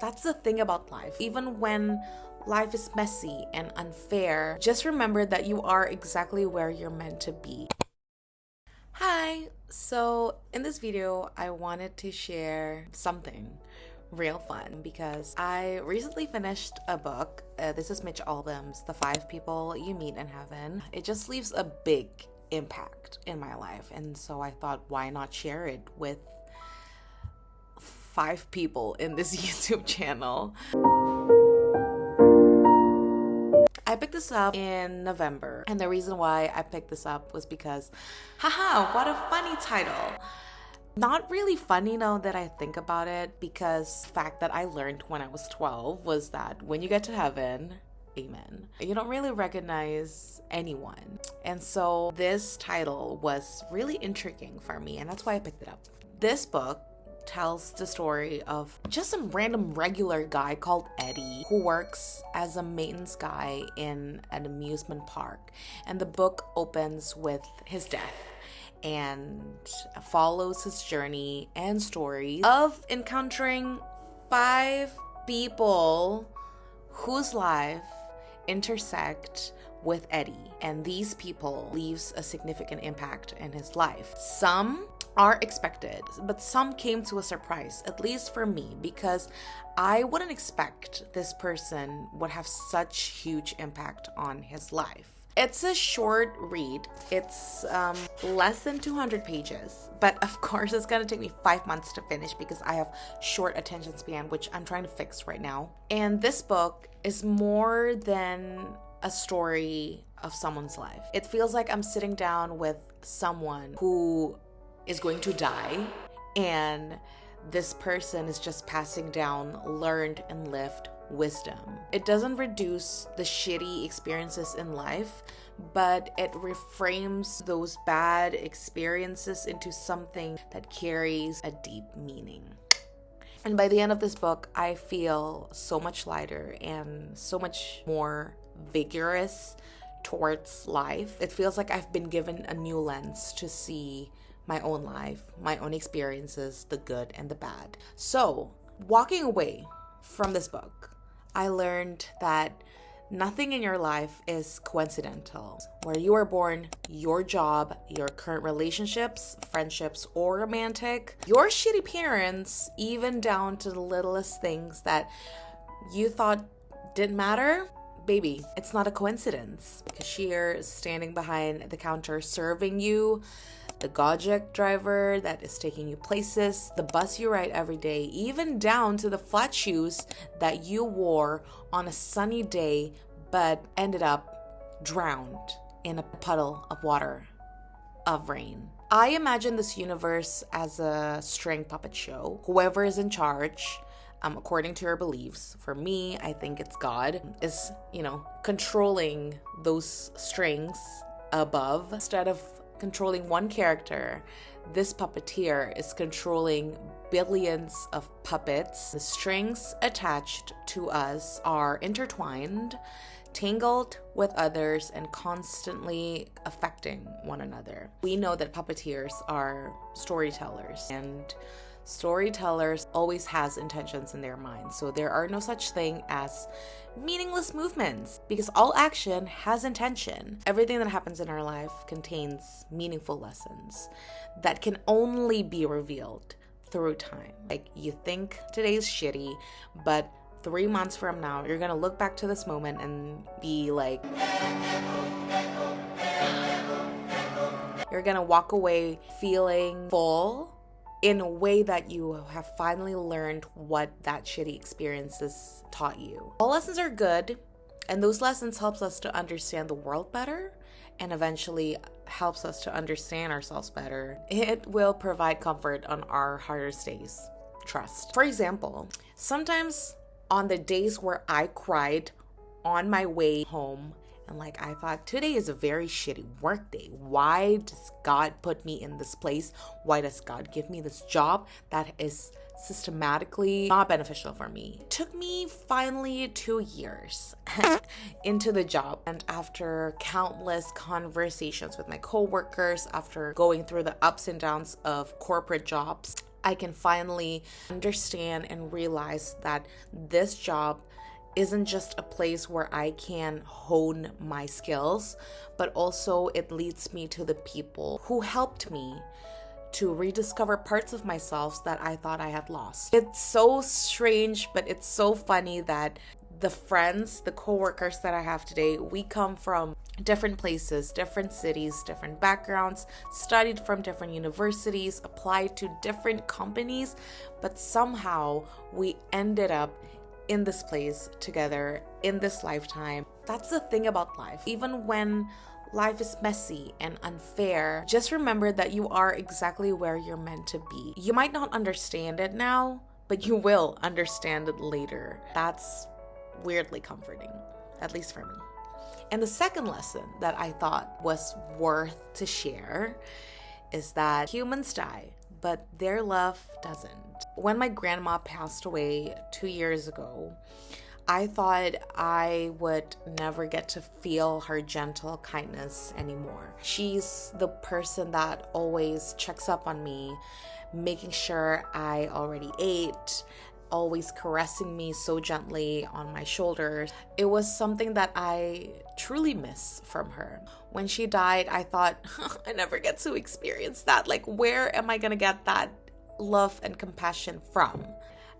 That's the thing about life. Even when life is messy and unfair, just remember that you are exactly where you're meant to be. Hi, so in this video, I wanted to share something real fun because I recently finished a book. This is Mitch Albom's The 5 People You Meet in Heaven. It just leaves a big impact in my life, and so I thought, why not share it with 5 people in this YouTube channel. I picked this up in November, and the reason why I picked this up was because, haha, what a funny title. Not really funny now that I think about it, because the fact that I learned when I was 12 was that when you get to heaven, amen, you don't really recognize anyone. And so this title was really intriguing for me, and that's why I picked it up. This book tells the story of just some random regular guy called Eddie who works as a maintenance guy in an amusement park. And the book opens with his death and follows his journey and story of encountering 5 people whose life intersect with Eddie. And these people leaves a significant impact in his life. Some are expected, but some came to a surprise, at least for me, because I wouldn't expect this person would have such huge impact on his life. It's a short read. It's less than 200 pages, but of course it's gonna take me 5 months to finish because I have short attention span, which I'm trying to fix right now. And this book is more than a story of someone's life. It feels like I'm sitting down with someone who is going to die, and this person is just passing down learned and lived wisdom. It doesn't reduce the shitty experiences in life, but it reframes those bad experiences into something that carries a deep meaning. And by the end of this book, I feel so much lighter and so much more vigorous towards life. It feels like I've been given a new lens to see my own life, my own experiences, the good and the bad. So, walking away from this book, I learned that nothing in your life is coincidental. Where you are born, your job, your current relationships, friendships, or romantic, your shitty parents, even down to the littlest things that you thought didn't matter, baby, it's not a coincidence. The cashier standing behind the counter serving you, the Gojek driver that is taking you places, the bus you ride every day, even down to the flat shoes that you wore on a sunny day but ended up drowned in a puddle of water, of rain. I imagine this universe as a string puppet show. Whoever is in charge, according to your beliefs, for me, I think it's God, is, controlling those strings above. Instead of controlling one character, this puppeteer is controlling billions of puppets. The strings attached to us are intertwined, tangled with others, and constantly affecting one another. We know that puppeteers are storytellers, and storytellers always has intentions in their mind. So there are no such thing as meaningless movements, because all action has intention. Everything that happens in our life contains meaningful lessons that can only be revealed through time. Like, you think today's shitty, but 3 months from now, you're gonna look back to this moment and be like, you're gonna walk away feeling full in a way that you have finally learned what that shitty experiences taught you. All lessons are good, and those lessons helps us to understand the world better, and eventually helps us to understand ourselves better. It will provide comfort on our hardest days. Trust. For example, sometimes on the days where I cried on my way home, and I thought, today is a very shitty work day. Why does God put me in this place? Why does God give me this job that is systematically not beneficial for me? It took me finally 2 years into the job. And after countless conversations with my coworkers, after going through the ups and downs of corporate jobs, I can finally understand and realize that this job isn't just a place where I can hone my skills, but also it leads me to the people who helped me to rediscover parts of myself that I thought I had lost. It's so strange, but it's so funny that the friends, the coworkers that I have today, we come from different places, different cities, different backgrounds, studied from different universities, applied to different companies, but somehow we ended up in this place together in this lifetime. That's the thing about life. Even when life is messy and unfair, just remember that you are exactly where you're meant to be. You might not understand it now, but you will understand it later. That's weirdly comforting, at least for me. And the second lesson that I thought was worth to share is that humans die, but their love doesn't. When my grandma passed away 2 years ago, I thought I would never get to feel her gentle kindness anymore. She's the person that always checks up on me, making sure I already ate, always caressing me so gently on my shoulders. It was something that I truly miss from her. When she died, I thought, I never get to experience that. Like, where am I gonna get that love and compassion from?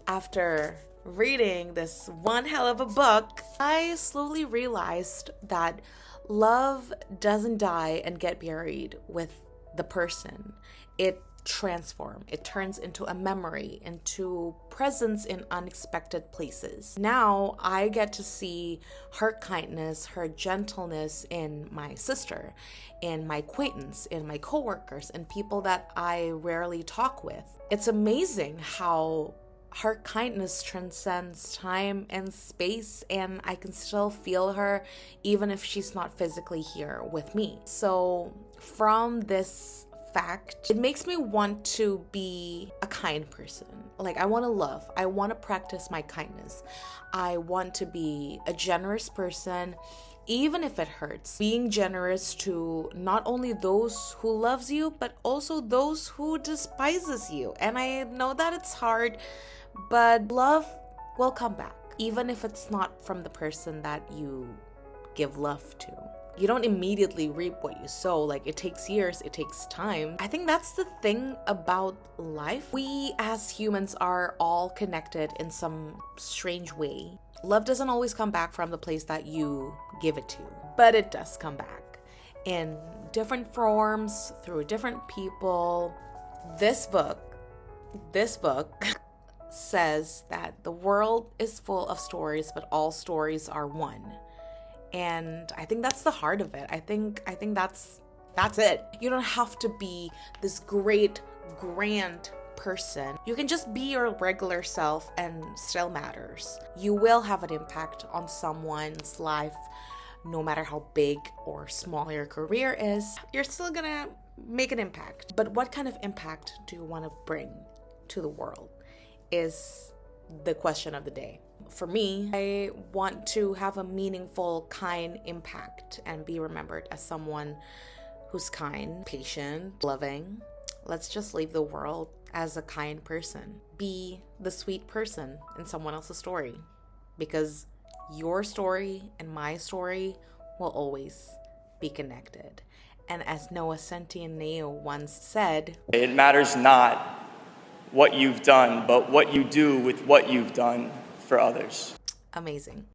After reading this one hell of a book, I slowly realized that love doesn't die and get buried with the person. It transforms. It turns into a memory, into presence in unexpected places. Now I get to see her kindness, her gentleness in my sister, in my acquaintance, in my coworkers, and people that I rarely talk with. It's amazing how her kindness transcends time and space, and I can still feel her even if she's not physically here with me. So from this fact, it makes me want to be a kind person. Like, I want to love, I want to practice my kindness. I want to be a generous person, even if it hurts. Being generous to not only those who loves you, but also those who despises you. And I know that it's hard, but love will come back, even if it's not from the person that you give love to. You don't immediately reap what you sow. Like, it takes years, it takes time. I think that's the thing about life. We as humans are all connected in some strange way. Love doesn't always come back from the place that you give it to, but it does come back in different forms, through different people. This book says that the world is full of stories, but all stories are one. And I think that's the heart of it. I think that's it. You don't have to be this great, grand person. You can just be your regular self and still matters. You will have an impact on someone's life, no matter how big or small your career is. You're still gonna make an impact. But what kind of impact do you want to bring to the world is the question of the day. For me, I want to have a meaningful, kind impact and be remembered as someone who's kind, patient, loving. Let's just leave the world as a kind person. Be the sweet person in someone else's story, because your story and my story will always be connected. And as Noah Centineo once said, it matters not what you've done, but what you do with what you've done for others. Amazing.